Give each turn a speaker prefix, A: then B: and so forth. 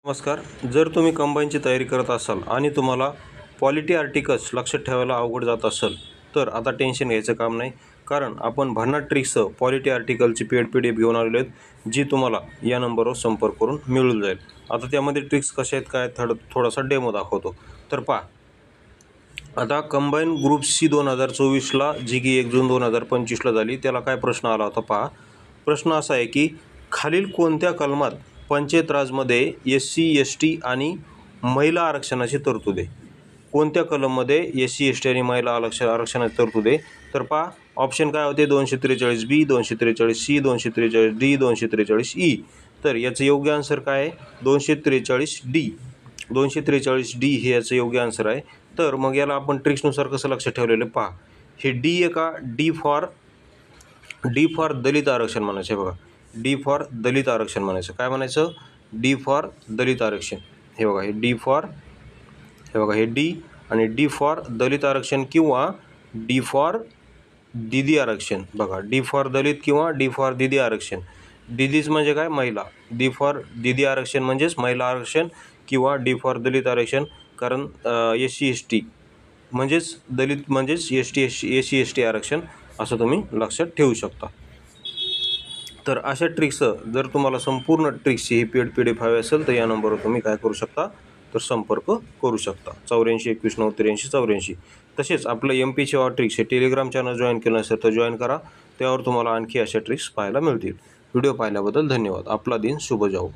A: नमस्कार. जर तुम्ही कंबाईनची तयारी करत असाल आणि तुम्हाला पॉलिटी आर्टिकल्स लक्षात ठेवायला अवघड जात असेल तर आता टेन्शन घ्यायचं काम नाही, कारण आपण भन्नाट ट्रिक्ससह पॉलिटी आर्टिकलची PDF घेऊन आलेलो आहेत, जी तुम्हाला या नंबरवर संपर्क करून मिळून जाईल. आता त्यामध्ये ट्रिक्स कशा आहेत काय थोडासा डेमो दाखवतो. तर पहा, आता कंबाईन ग्रुप C 2024ला जी की 1 जून 2025ला झाली, त्याला काय प्रश्न आला होता पहा. प्रश्न असा आहे की खालील कोणत्या कलमात पंचायत राजमध्ये SC ST आणि महिला आरक्षणाची तरतूद आहे. कोणत्या कलममध्ये SC ST आणि महिला आरक्षणाची तरतूद आहे. तर पहा, ऑप्शन काय होते, 243B, 243C, 243D, 243E. तर याचं योग्य आन्सर काय आहे, 243D. 243D हे याचं योग्य आन्सर आहे. तर मग याला आपण ट्रिक्सनुसार कसं लक्षात ठेवलेलं पहा. हे डी आहे का, डी फॉर दलित आरक्षण म्हणायचं आहे बघा. डी फॉर दलित आरक्षण म्हणायचं. काय म्हणायचं, डी फॉर दलित आरक्षण. हे बघा, हे डी फॉर, हे बघा हे डी आणि डी फॉर दलित आरक्षण किंवा डी फॉर दिदी आरक्षण. बघा, डी फॉर दलित किंवा डी फॉर दिदी आरक्षण. दिदीच म्हणजे काय, महिला. डी फॉर दिदी आरक्षण म्हणजेच महिला आरक्षण किंवा डी फॉर दलित आरक्षण, कारण SC ST म्हणजेच दलित म्हणजेच SC ST आरक्षण, असं तुम्ही लक्षात ठेवू शकता. तर अशा ट्रिक्स, जर तुम्हाला संपूर्ण ट्रिक्सची ही PDF हवी असेल तर या नंबरवर तुम्ही काय करू शकता, तर संपर्क करू शकता. 84 21 9 83 84. तसेच आपलं MP सेवा ट्रिक्स हे टेलिग्राम चॅनल जॉईन केलं असेल तर जॉईन करा. त्यावर तुम्हाला आणखी अशा ट्रिक्स पाहायला मिळतील. व्हिडिओ पाहिल्याबद्दल धन्यवाद. आपला दिन शुभ जाओ.